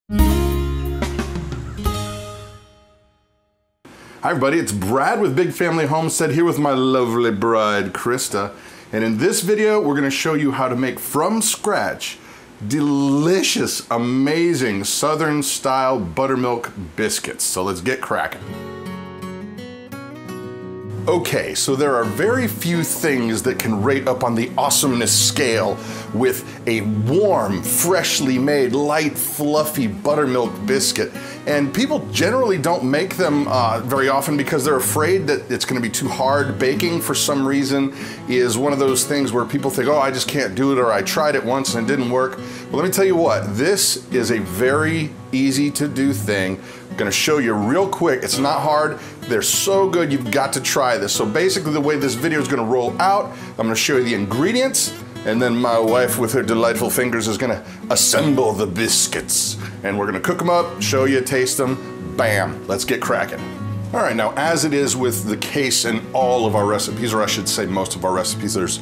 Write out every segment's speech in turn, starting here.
Hi everybody, it's Brad with Big Family Homestead here with my lovely bride, Christa. And in this video, we're gonna show you how to make from scratch delicious, amazing Southern style buttermilk biscuits. So let's get cracking. Okay, so there are very few things that can rate up on the awesomeness scale with a warm, freshly made, light, fluffy buttermilk biscuit. And people generally don't make them very often because they're afraid that it's gonna be too hard. Baking, for some reason, is one of those things where people think, oh, I just can't do it, or I tried it once and it didn't work. Well, let me tell you what, this is a very easy to do thing. I'm gonna show you real quick. It's not hard. They're so good, you've got to try this. So basically the way this video is gonna roll out, I'm gonna show you the ingredients, and then my wife with her delightful fingers is gonna assemble the biscuits. And we're gonna cook them up, show you, taste them, bam, let's get cracking. All right, now as it is with the case in all of our recipes, or I should say most of our recipes, there's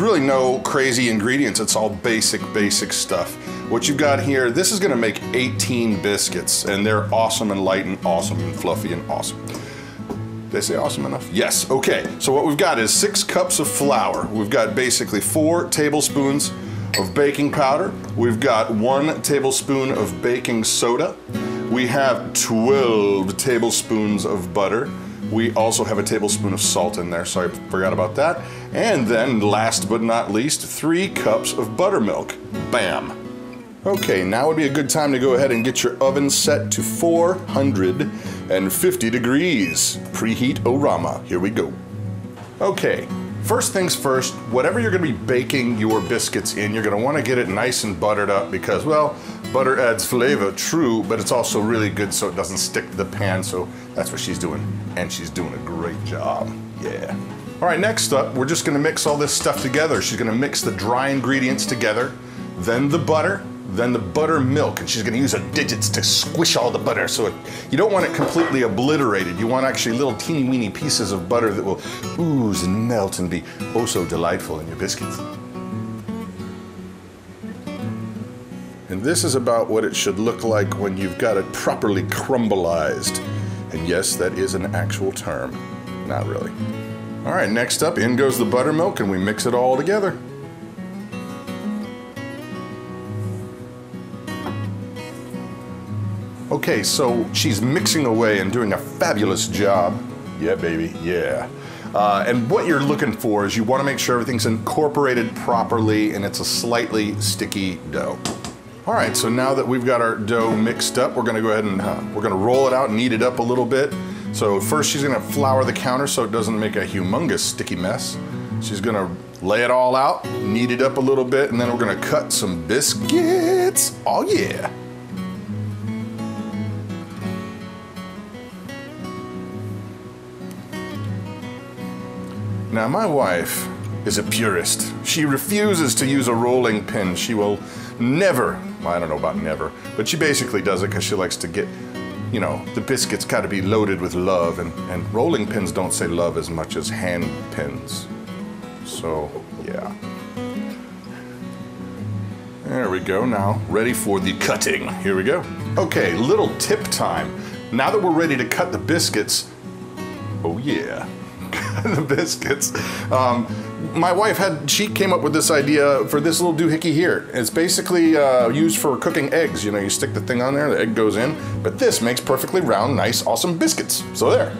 really no crazy ingredients. It's all basic stuff. What you've got here, this is gonna make 18 biscuits, and they're awesome and light and awesome and fluffy and awesome. Did I say awesome enough? Yes, okay. So what we've got is 6 cups of flour. We've got basically 4 tablespoons of baking powder. We've got 1 tablespoon of baking soda. We have 12 tablespoons of butter. We also have a tablespoon of salt in there, sorry, forgot about that. And then last but not least, 3 cups of buttermilk. Bam. Okay, now would be a good time to go ahead and get your oven set to 450 degrees. Preheat Orama, here we go. Okay, first things first, whatever you're gonna be baking your biscuits in, you're gonna wanna get it nice and buttered up because, well, butter adds flavor, true, but it's also really good so it doesn't stick to the pan, so that's what she's doing, and she's doing a great job, yeah. All right, next up, we're just gonna mix all this stuff together. She's gonna mix the dry ingredients together, then the butter, then the buttermilk, and she's gonna use her digits to squish all the butter so you don't want it completely obliterated. You want actually little teeny weeny pieces of butter that will ooze and melt and be oh so delightful in your biscuits. And this is about what it should look like when you've got it properly crumbleized. And yes, that is an actual term. Not really. All right, next up, in goes the buttermilk and we mix it all together. Okay, so she's mixing away and doing a fabulous job. Yeah, baby, yeah. And what you're looking for is you want to make sure everything's incorporated properly and it's a slightly sticky dough. All right, so now that we've got our dough mixed up, we're gonna go ahead and we're gonna roll it out and knead it up a little bit. So first she's gonna flour the counter so it doesn't make a humongous sticky mess. She's gonna lay it all out, knead it up a little bit, and then we're gonna cut some biscuits. Oh yeah. Now my wife is a purist. She refuses to use a rolling pin. She will never, well, I don't know about never, but she basically does it because she likes to get, you know, the biscuits gotta be loaded with love, and rolling pins don't say love as much as hand pins. So, yeah. There we go, now ready for the cutting. Here we go. Okay, little tip time. Now that we're ready to cut the biscuits, oh yeah. The biscuits. My wife she came up with this idea for this little doohickey here. It's basically used for cooking eggs. You know, you stick the thing on there, the egg goes in, but this makes perfectly round, nice, awesome biscuits. So there.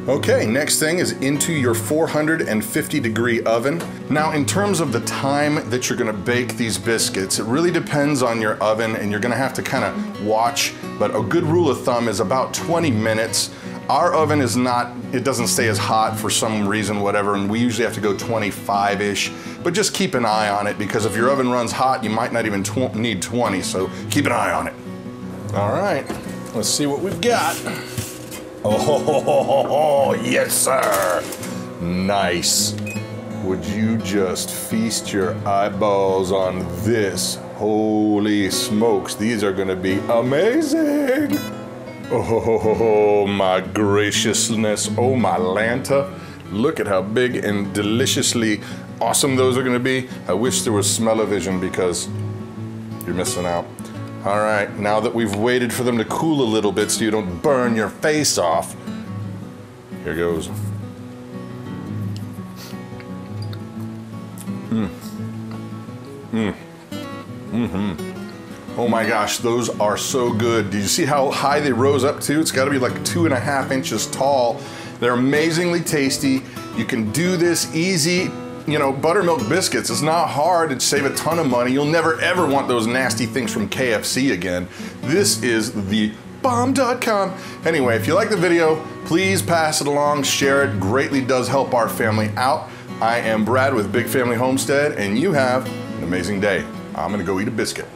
Okay, next thing is into your 450 degree oven. Now in terms of the time that you're gonna bake these biscuits, it really depends on your oven and you're gonna have to kind of watch, but a good rule of thumb is about 20 minutes. Our oven is not, it doesn't stay as hot for some reason, whatever, and we usually have to go 25-ish, but just keep an eye on it because if your oven runs hot, you might not even need 20, so keep an eye on it. All right, let's see what we've got. Oh, yes, sir. Nice. Would you just feast your eyeballs on this? Holy smokes, these are gonna be amazing. Oh, my graciousness. Oh, my Lanta. Look at how big and deliciously awesome those are gonna be. I wish there was smell-o-vision because you're missing out. All right, now that we've waited for them to cool a little bit so you don't burn your face off, here goes. Oh my gosh, those are so good. Did you see how high they rose up to? It's gotta be like 2.5 inches tall. They're amazingly tasty. You can do this easy. You know, buttermilk biscuits, it's not hard, it'd save a ton of money. You'll never ever want those nasty things from KFC again. This is the bomb.com. Anyway, if you like the video, please pass it along, share it, greatly does help our family out. I am Brad with Big Family Homestead, and you have an amazing day. I'm gonna go eat a biscuit.